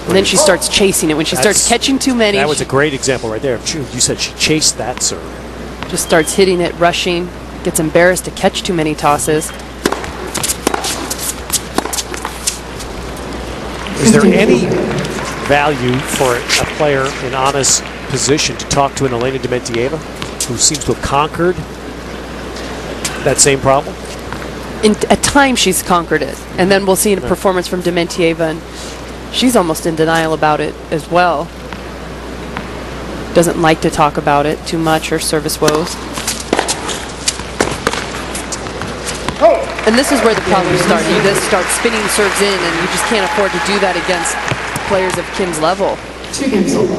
And then she starts chasing it. When she starts catching too many. That was a great example right there. You said she chased that serve. Just starts hitting it, rushing, gets embarrassed to catch too many tosses. Is there any value for a player in Anna's position to talk to an Elena Dementieva, who seems to have conquered that same problem? At times she's conquered it, and then we'll see a performance from Dementieva, and she's almost in denial about it as well. Doesn't like to talk about it too much, her service woes. And this is where the problems start. You just start spinning serves in, and you just can't afford to do that against players of Kim's level. 2 games over.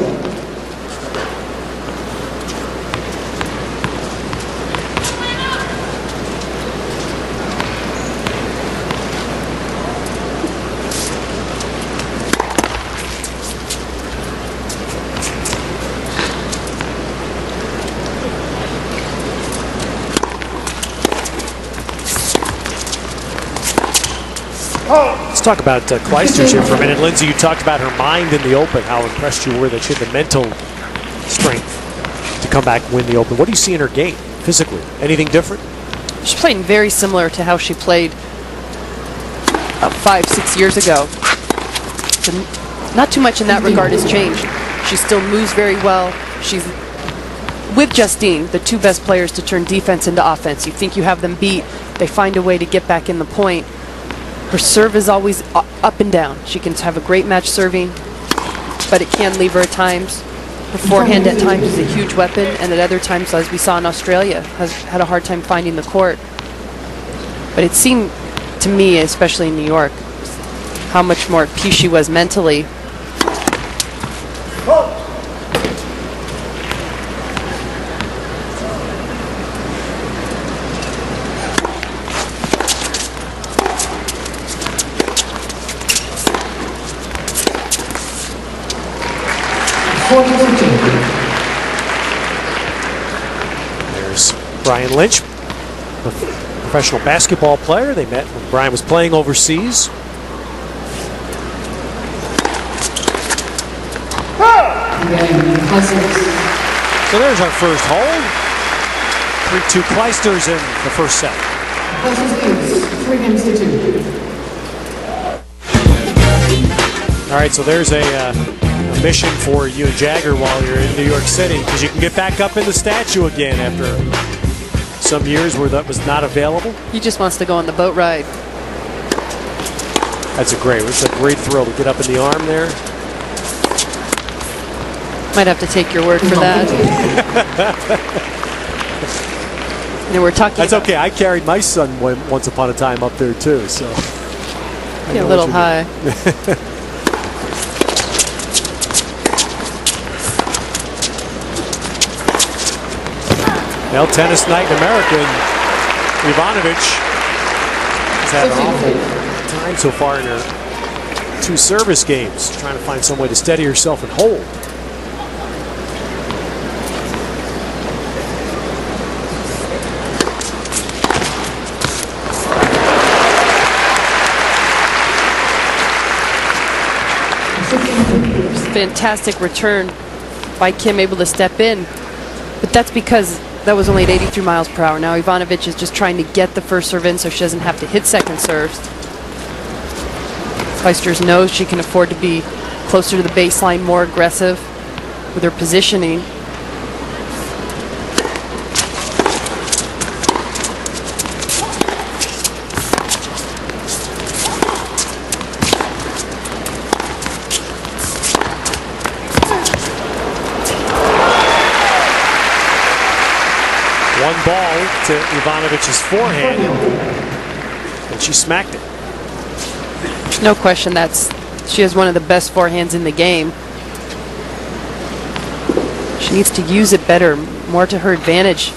Let's talk about Clijsters here for a minute. Lindsay, you talked about her mind in the Open, how impressed you were that she had the mental strength to come back and win the Open. What do you see in her game physically? Anything different? She's playing very similar to how she played 5-6 years ago. So not too much in that regard has changed. She still moves very well. She's with Justine, the two best players to turn defense into offense. You think you have them beat, they find a way to get back in the point. Her serve is always up and down. She can have a great match serving, but it can leave her at times. Her forehand at times is a huge weapon, and at other times, as we saw in Australia, has had a hard time finding the court. But it seemed to me, especially in New York, how much more at peace she was mentally. There's Brian Lynch, a professional basketball player. They met when Brian was playing overseas. So there's our first hole. 3-2 Clijsters in the first set. 3 games to 2. All right, so there's a mission for you and Jagger while you're in New York City, because you can get back up in the statue again after some years where that was not available. He just wants to go on the boat ride. It's a great thrill to get up in the arm there. Might have to take your word for that. And we're talking. That's okay. I carried my son once upon a time up there too, so. Get a little high. Well, tennis night in America, and Ivanovic has had an awful time so far in her 2 service games, trying to find some way to steady herself and hold. Fantastic return by Kim, able to step in. But that's because that was only at 83 miles per hour. Now Ivanovic is just trying to get the first serve in so she doesn't have to hit second serves. Clijsters knows she can afford to be closer to the baseline, more aggressive with her positioning. One ball to Ivanovic's forehand, and she smacked it. There's no question she has one of the best forehands in the game. She needs to use it better, more to her advantage,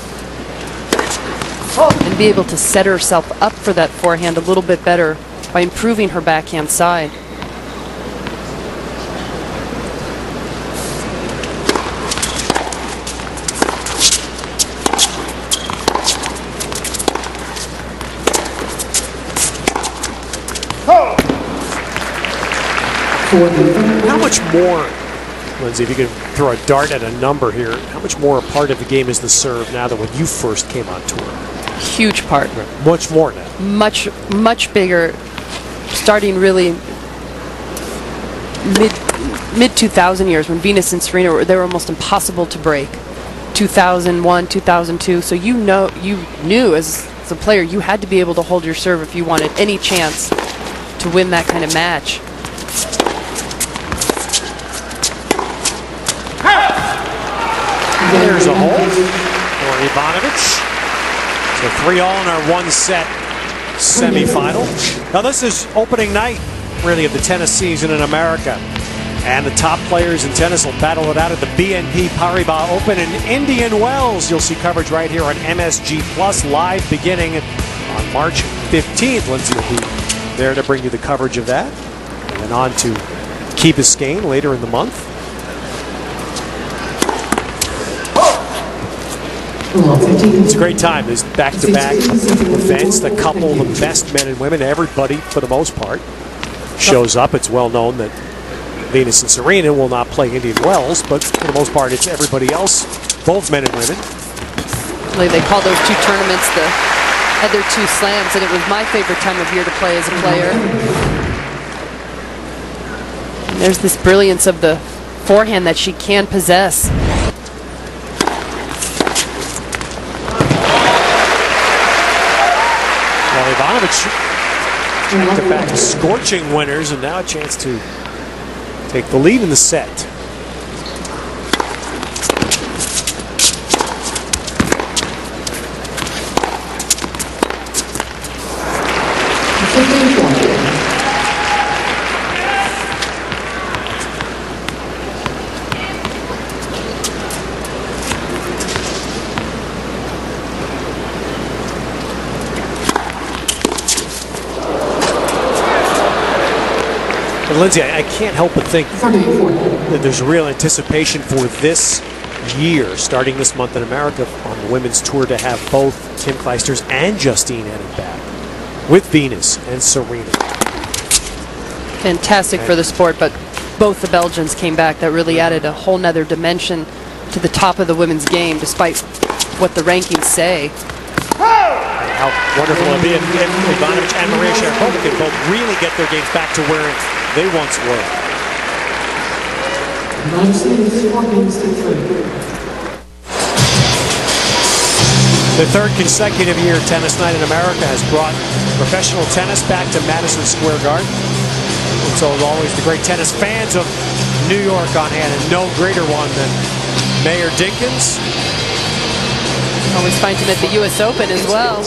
and be able to set herself up for that forehand a little bit better by improving her backhand side. For the How much more, Lindsay, if you could throw a dart at a number here, how much more a part of the game is the serve now than when you first came on tour? Huge part. Much more now. Much bigger. Starting really mid 2000 years when Venus and Serena they were almost impossible to break. 2001, 2002. So you knew as a player you had to be able to hold your serve if you wanted any chance to win that kind of match. There's a hole for Ivanovic. So 3-all in our one-set semifinal. Now this is opening night, really, of the tennis season in America. And the top players in tennis will battle it out at the BNP Paribas Open in Indian Wells. You'll see coverage right here on MSG Plus, live beginning on March 15th. Lindsay will be there to bring you the coverage of that. And then on to Key Biscayne later in the month. It's a great time. There's back-to-back events that couple the best men and women. Everybody, for the most part, shows up. It's well known that Venus and Serena will not play Indian Wells, but for the most part, it's everybody else, both men and women. They call those two tournaments the other two slams, and it was my favorite time of year to play as a player. And there's this brilliance of the forehand that she can possess. Well, Ivanovic back-to-back scorching winners, and now a chance to take the lead in the set. But Lindsay, I can't help but think that there's real anticipation for this year, starting this month in America on the women's tour, to have both Kim Clijsters and Justine Henin back with Venus and Serena. Fantastic for the sport, but both the Belgians came back. That really added a whole nother dimension to the top of the women's game, despite what the rankings say. How wonderful it would be if Ivanovic and Maria Sharapova can both really get their games back to where they once were. The third consecutive year Tennis Night in America has brought professional tennis back to Madison Square Garden. And so as always, the great tennis fans of New York on hand, and no greater one than Mayor Dinkins. Always find him at the U.S. Open as well.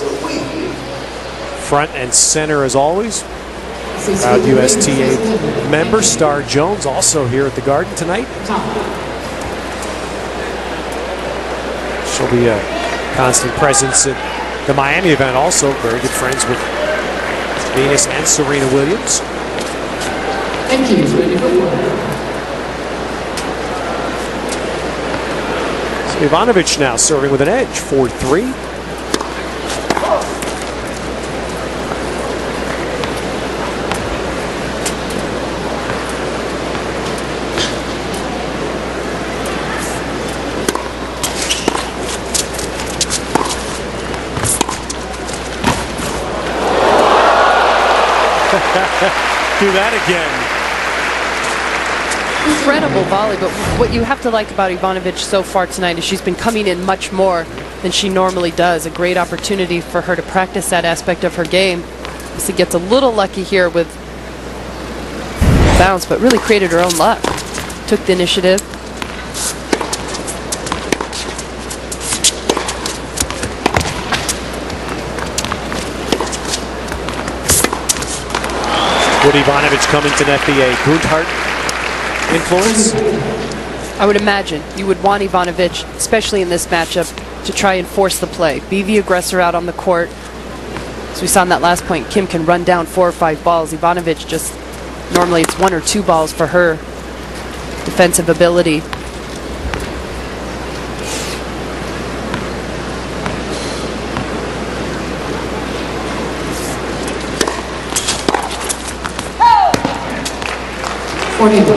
Front and center as always. Proud USTA member Star Jones also here at the Garden tonight. She'll be a constant presence at the Miami event also. Very good friends with Venus and Serena Williams. Thank you. So Ivanovic now serving with an edge, 4-3. Do that again. Incredible volley, but what you have to like about Ivanovic so far tonight is she's been coming in much more than she normally does. A great opportunity for her to practice that aspect of her game. She gets a little lucky here with bounce, but really created her own luck. Took the initiative. Would Ivanovic come into an FBA Grundhart influence? I would imagine you would want Ivanovic, especially in this matchup, to try and force the play. Be the aggressor out on the court. As we saw in that last point, Kim can run down 4 or 5 balls. Ivanovic just, normally it's 1 or 2 balls for her defensive ability. 40.